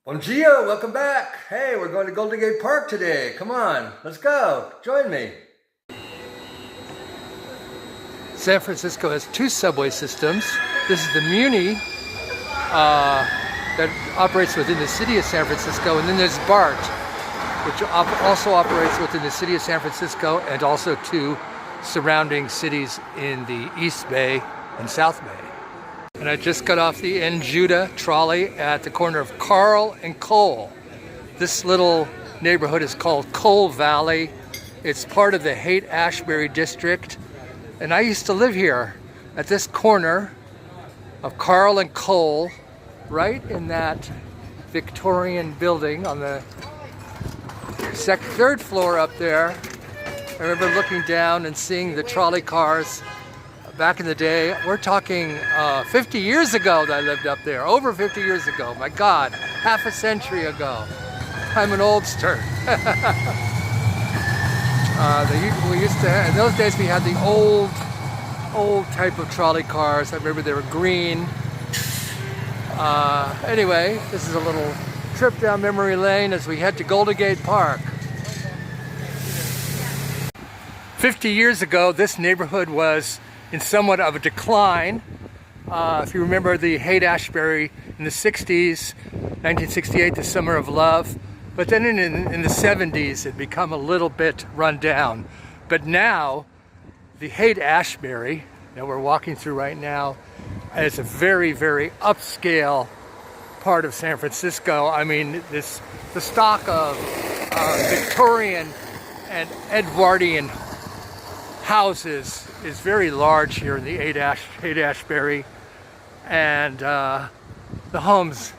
Bom dia, welcome back. Hey, we're going to Golden Gate Park today. Come on, let's go. Join me. San Francisco has two subway systems. This is the Muni that operates within the city of San Francisco, and then there's BART, which also operates within the city of San Francisco and also two surrounding cities in the East Bay and South Bay. And I just got off the N-Judah trolley at the corner of Carl and Cole. This little neighborhood is called Cole Valley. It's part of the Haight-Ashbury district. And I used to live here at this corner of Carl and Cole, right in that Victorian building on the third floor up there. I remember looking down and seeing the trolley cars back in the day. We're talking 50 years ago that I lived up there. Over 50 years ago. My God, half a century ago. I'm an oldster. We used to, in those days we had the old type of trolley cars. I remember they were green. Anyway, this is a little trip down memory lane as we head to Golden Gate Park. 50 years ago, this neighborhood was in somewhat of a decline. If you remember the Haight-Ashbury in the 60s, 1968, the Summer of Love. But then in the 70s, it become a little bit run down. But now, the Haight-Ashbury that we're walking through right now is a very, very upscale part of San Francisco. I mean, the stock of Victorian and Edwardian houses is very large here in the Haight-Ashbury, and the homes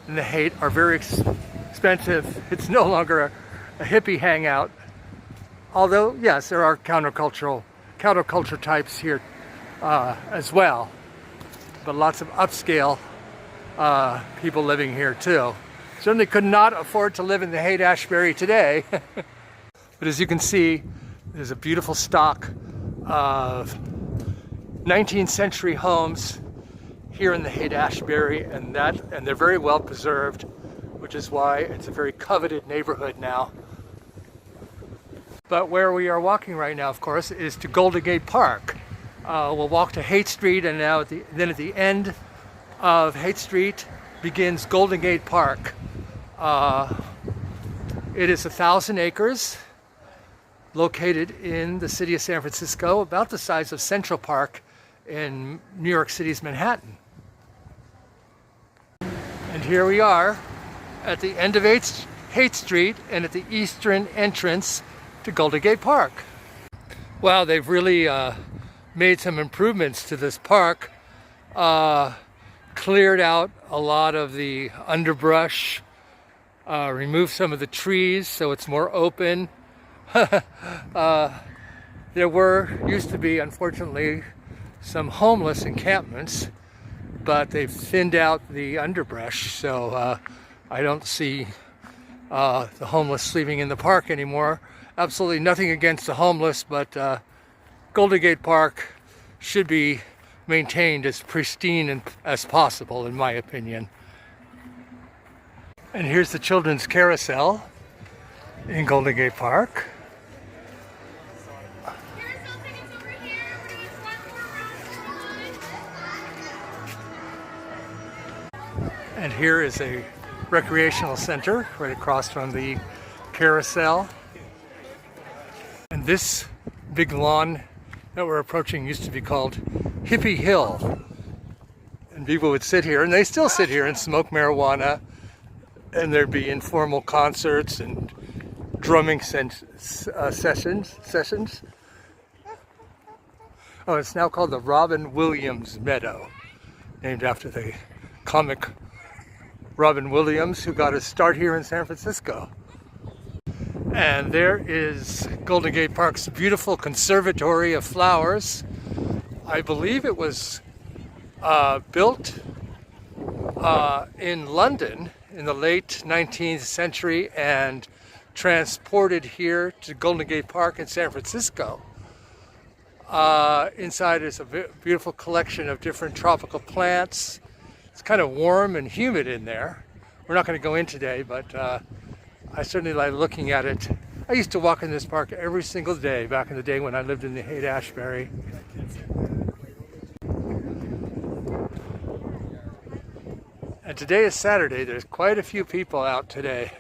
in the Haight are very expensive. It's no longer a hippie hangout, although yes, there are counterculture types here as well, but lots of upscale people living here too. Certainly could not afford to live in the Haight-Ashbury today. But as you can see, there's a beautiful stock of 19th century homes here in the Haight-Ashbury, and they're very well preserved, which is why it's a very coveted neighborhood now. But where we are walking right now, of course, is to Golden Gate Park. We'll walk to Haight Street, and now then at the end of Haight Street begins Golden Gate Park. It is 1,000 acres. Located in the city of San Francisco, about the size of Central Park in New York City's Manhattan. And here we are at the end of Haight Street and at the eastern entrance to Golden Gate Park. Wow, they've really made some improvements to this park. Cleared out a lot of the underbrush, removed some of the trees so it's more open. There used to be, unfortunately, some homeless encampments, but they've thinned out the underbrush, so I don't see the homeless sleeping in the park anymore. Absolutely nothing against the homeless, but Golden Gate Park should be maintained as pristine as possible, in my opinion. And here's the children's carousel in Golden Gate Park. And here is a recreational center right across from the carousel. And this big lawn that we're approaching used to be called Hippie Hill. And people would sit here, and they still sit here and smoke marijuana, and there'd be informal concerts and drumming sessions. Oh, it's now called the Robin Williams Meadow, named after the comic Robin Williams, who got his start here in San Francisco. And there is Golden Gate Park's beautiful conservatory of flowers. I believe it was built in London in the late 19th century and transported here to Golden Gate Park in San Francisco. Inside is a beautiful collection of different tropical plants. It's kind of warm and humid in there, We're not going to go in today, but I certainly like looking at it. I used to walk in this park every single day back in the day when I lived in the Haight-Ashbury. And today is Saturday. There's quite a few people out today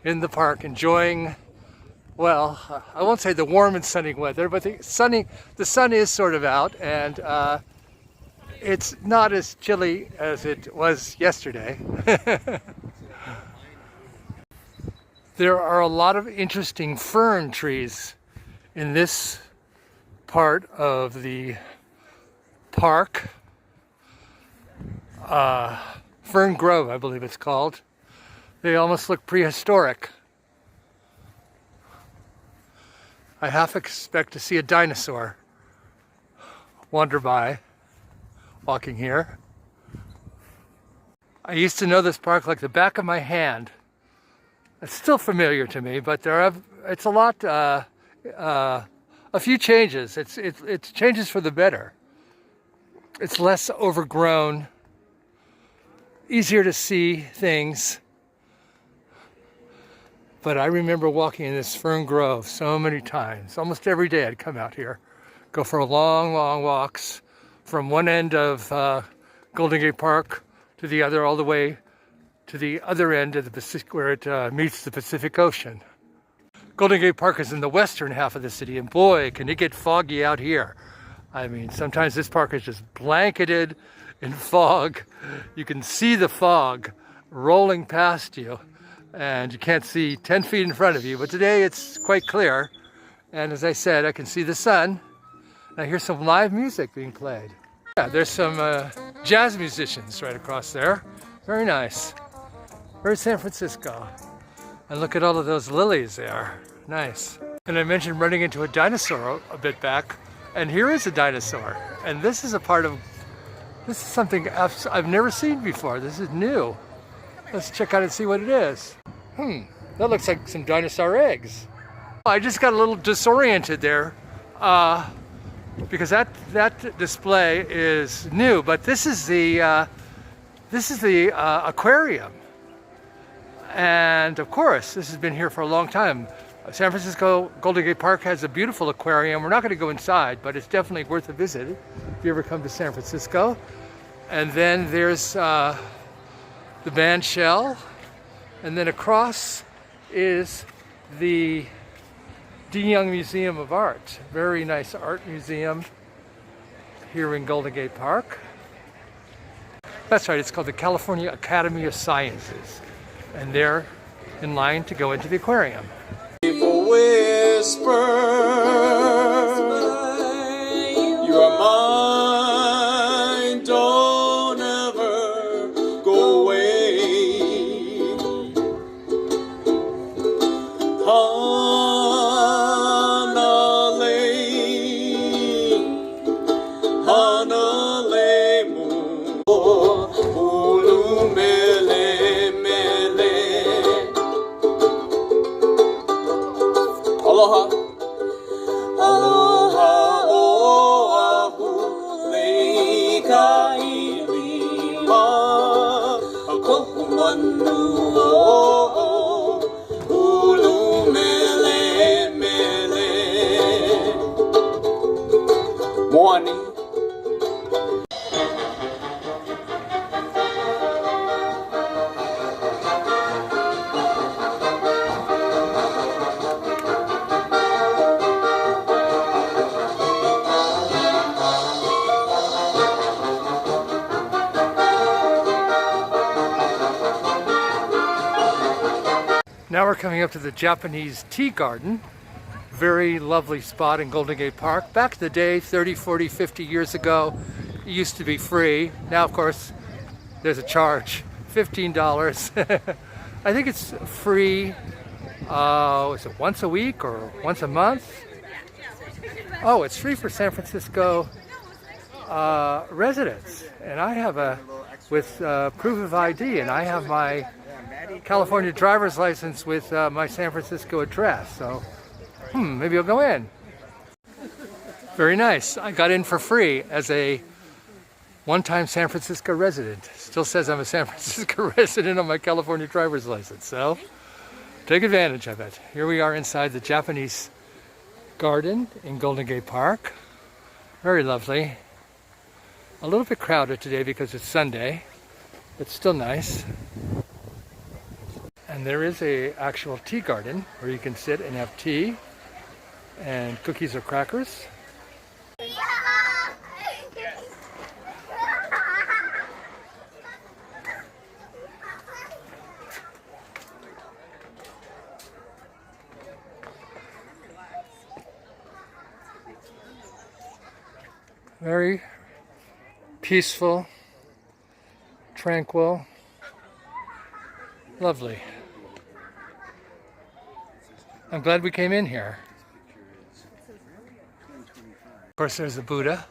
in the park enjoying, well, I won't say the warm and sunny weather, but the sun is sort of out, and it's not as chilly as it was yesterday. There are a lot of interesting fern trees in this part of the park. Fern Grove, I believe it's called. They almost look prehistoric. I half expect to see a dinosaur wander by, walking here. I used to know this park like the back of my hand. It's still familiar to me, but it's a lot, a few changes. It's changes for the better. It's less overgrown, easier to see things. But I remember walking in this fern grove so many times. Almost every day I'd come out here, go for long, long walks from one end of Golden Gate Park to the other, all the way to the other end of the Pacific, where it meets the Pacific Ocean. Golden Gate Park is in the western half of the city, and boy, can it get foggy out here. I mean, sometimes this park is just blanketed in fog. You can see the fog rolling past you, and you can't see 10 feet in front of you. But today it's quite clear, and as I said, I can see the sun. I hear some live music being played. Yeah, there's some jazz musicians right across there. Very nice. Very San Francisco. And look at all of those lilies there. Nice. And I mentioned running into a dinosaur a bit back, and here is a dinosaur. And this is something I've never seen before. This is new. Let's check out and see what it is. That looks like some dinosaur eggs. I just got a little disoriented there because that display is new, but this is the aquarium. And of course, this has been here for a long time. San Francisco Golden Gate Park has a beautiful aquarium. We're not going to go inside, but it's definitely worth a visit if you ever come to San Francisco. And then there's the band shell. And then across is the De Young Museum of Art. Very nice art museum here in Golden Gate Park. That's right, it's called the California Academy of Sciences. And they're in line to go into the aquarium. People whisper, you are mine, don't ever go away. Hanalei mo, ulumele. Aloha, aloha, oahu, leika ilima, kohu manu o, ulu mele mele, moani. Now we're coming up to the Japanese Tea Garden. Very lovely spot in Golden Gate Park. Back in the day, 30, 40, 50 years ago, it used to be free. Now, of course, there's a charge, $15. I think it's free, is it once a week or once a month? Oh, it's free for San Francisco residents. And I have with proof of ID, and I have my California driver's license with my San Francisco address, so maybe I'll go in. Very nice. I got in for free as a one-time San Francisco resident. Still says I'm a San Francisco resident on my California driver's license, so take advantage of it. Here we are inside the Japanese garden in Golden Gate Park. Very lovely. A little bit crowded today because it's Sunday, but still nice. And there is a actual tea garden where you can sit and have tea and cookies or crackers. Very peaceful, tranquil, lovely. I'm glad we came in here. Of course, there's the Buddha,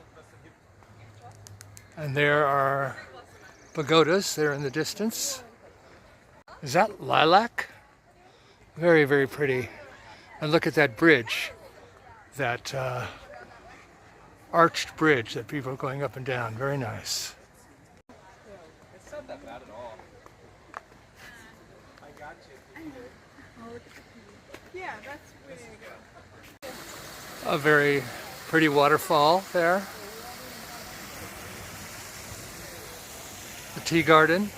and there are pagodas there in the distance. Is that lilac? Very, very pretty. And look at that bridge, that arched bridge that people are going up and down. Very nice. It's not that bad at all. I got you. Yeah, that's pretty good. A very pretty waterfall there. The tea garden.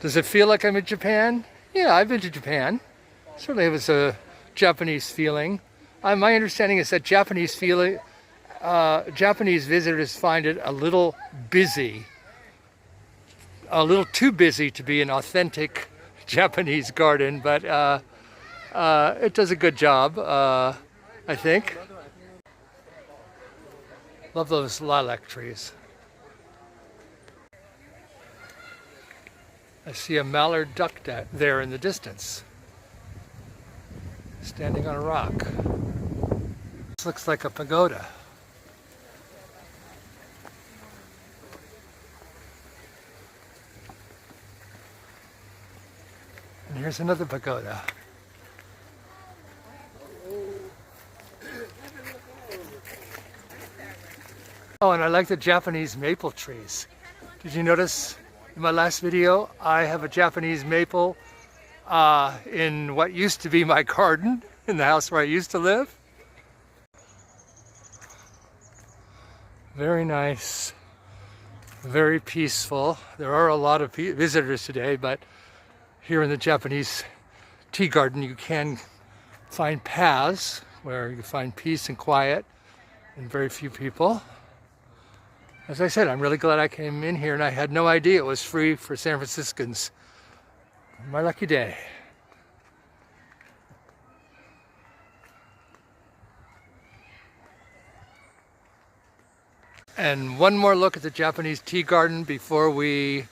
Does it feel like I'm in Japan? Yeah, I've been to Japan. Certainly it was a Japanese feeling. My understanding is that Japanese visitors find it a little busy, a little too busy to be an authentic Japanese garden, but it does a good job, I think. Love those lilac trees. I see a mallard duck there in the distance, standing on a rock. This looks like a pagoda. And here's another pagoda. Oh, and I like the Japanese maple trees. Did you notice? In my last video, I have a Japanese maple in what used to be my garden, in the house where I used to live. Very nice, very peaceful. There are a lot of visitors today, but here in the Japanese tea garden, you can find paths where you find peace and quiet and very few people. As I said, I'm really glad I came in here, and I had no idea it was free for San Franciscans. My lucky day. And one more look at the Japanese tea garden before we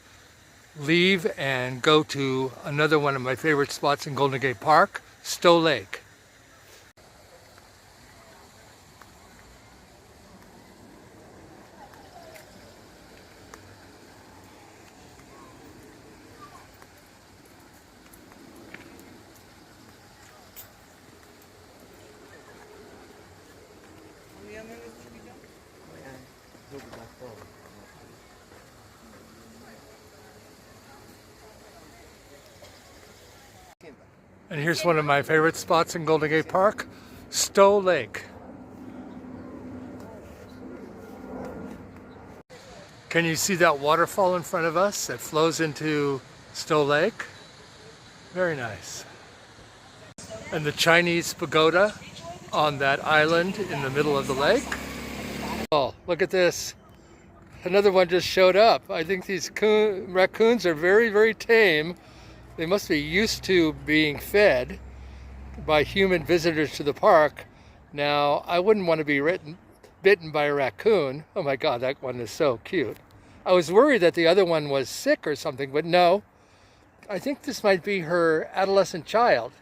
leave and go to another one of my favorite spots in Golden Gate Park, Stowe Lake. And here's one of my favorite spots in Golden Gate Park, Stowe Lake. Can you see that waterfall in front of us that flows into Stowe Lake? Very nice. And the Chinese pagoda on that island in the middle of the lake. Oh, look at this. Another one just showed up. I think these raccoons are very, very tame. They must be used to being fed by human visitors to the park. Now, I wouldn't want to be bitten by a raccoon. Oh my God, that one is so cute. I was worried that the other one was sick or something, but no. I think this might be her adolescent child.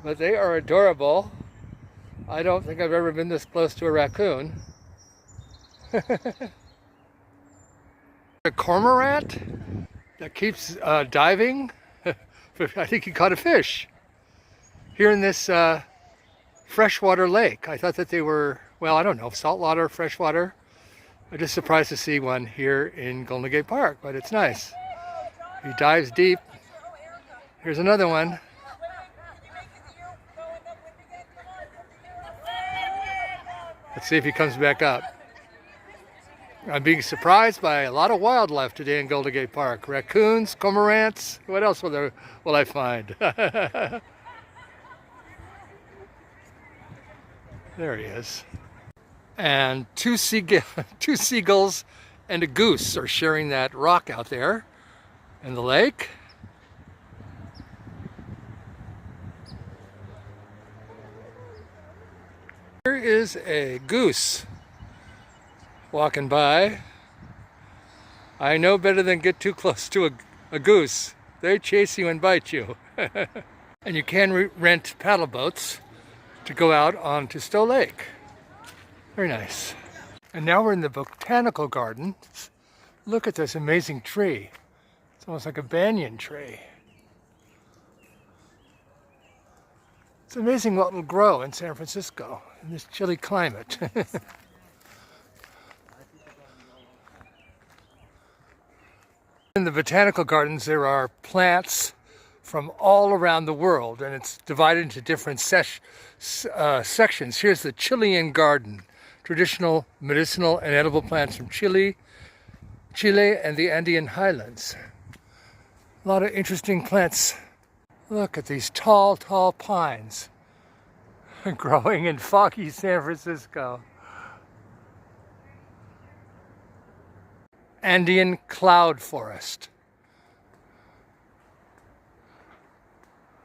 But they are adorable. I don't think I've ever been this close to a raccoon. A cormorant that keeps diving. I think he caught a fish here in this freshwater lake. I thought that they were, well, I don't know, saltwater, freshwater. I'm just surprised to see one here in Golden Gate Park, but it's nice. He dives deep. Here's another one. Let's see if he comes back up. I'm being surprised by a lot of wildlife today in Golden Gate Park. Raccoons, cormorants, what else will I find? There he is. And two seagulls and a goose are sharing that rock out there in the lake. Here is a goose walking by. I know better than get too close to a goose. They chase you and bite you. And you can rent paddle boats to go out onto Stowe Lake. Very nice. And now we're in the botanical gardens. Look at this amazing tree. It's almost like a banyan tree. It's amazing what will grow in San Francisco in this chilly climate. In the botanical gardens, there are plants from all around the world, and it's divided into different sections. Here's the Chilean garden, traditional medicinal and edible plants from Chile and the Andean highlands. A lot of interesting plants. Look at these tall, tall pines growing in foggy San Francisco. Andean cloud forest.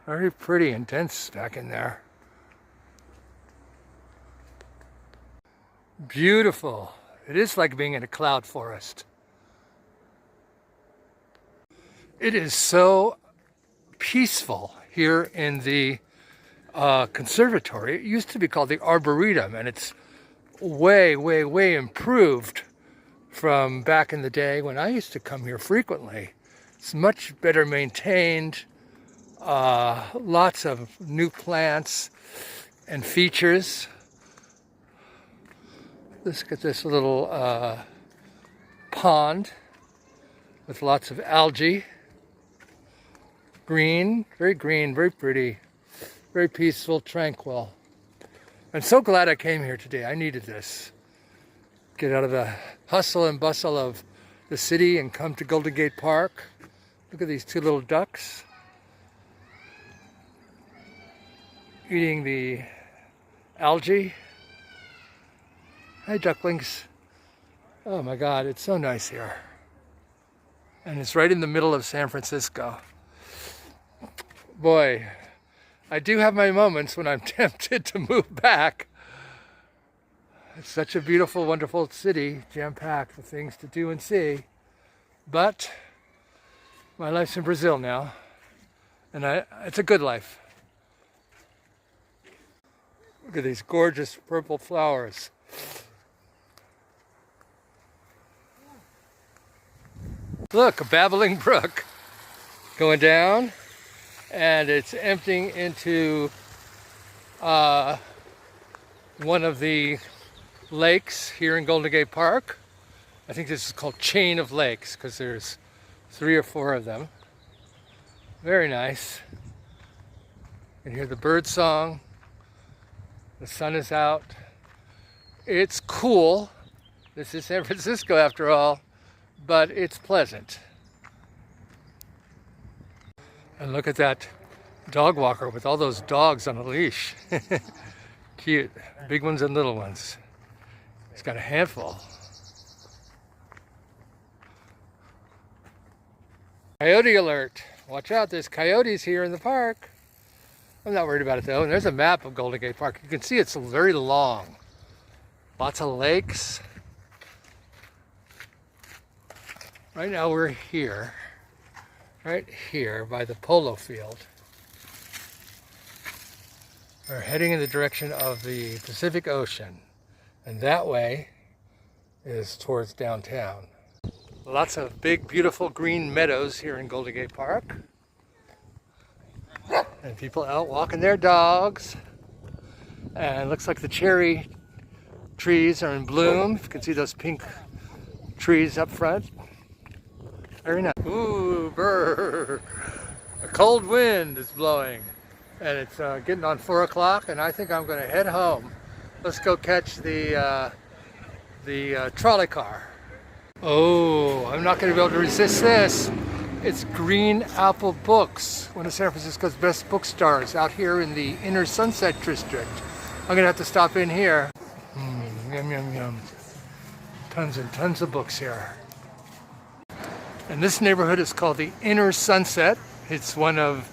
Very pretty and dense back in there. Beautiful. It is like being in a cloud forest. It is so peaceful here in the conservatory. It used to be called the Arboretum, and it's way, way, way improved from back in the day when I used to come here frequently. It's much better maintained, lots of new plants and features. Let's get this little pond with lots of algae. Green, very pretty, very peaceful, tranquil. I'm so glad I came here today. I needed this. Get out of the hustle and bustle of the city and come to Golden Gate Park. Look at these two little ducks eating the algae. Hi, ducklings. Oh my God, it's so nice here. And it's right in the middle of San Francisco. Boy, I do have my moments when I'm tempted to move back. It's such a beautiful, wonderful city, jam-packed with things to do and see. But my life's in Brazil now, and it's a good life. Look at these gorgeous purple flowers. Look, a babbling brook going down, and it's emptying into one of the lakes here in Golden Gate Park. I think this is called Chain of Lakes because there's 3 or 4 of them. Very nice. You can hear the bird song. The sun is out. It's cool. This is San Francisco after all, but it's pleasant. And look at that dog walker with all those dogs on a leash. Cute. Big ones and little ones. He's got a handful. Coyote alert. Watch out, there's coyotes here in the park. I'm not worried about it though. And there's a map of Golden Gate Park. You can see it's very long. Lots of lakes. Right now we're here. Right here by the polo field. We're heading in the direction of the Pacific Ocean. And that way is towards downtown. Lots of big, beautiful green meadows here in Golden Gate Park. And people out walking their dogs. And it looks like the cherry trees are in bloom. You can see those pink trees up front. Very nice. Ooh, brr. A cold wind is blowing. And it's getting on 4 o'clock, and I think I'm going to head home. Let's go catch the trolley car. Oh, I'm not going to be able to resist this. It's Green Apple Books, one of San Francisco's best bookstores out here in the inner Sunset District. I'm going to have to stop in here. Yum, yum, yum. Tons and tons of books here. And this neighborhood is called the Inner Sunset. It's one of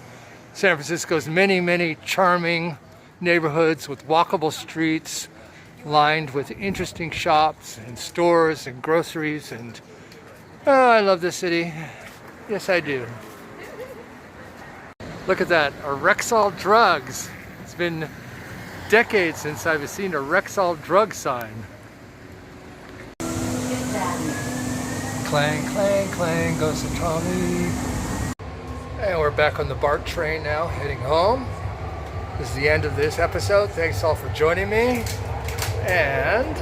San Francisco's many, many charming neighborhoods with walkable streets lined with interesting shops and stores and groceries. And oh, I love this city. Yes, I do. Look at that, a Rexall Drugs. It's been decades since I've seen a Rexall drug sign. Clang, clang, clang goes the trolley. And we're back on the BART train now, heading home. This is the end of this episode. Thanks all for joining me. And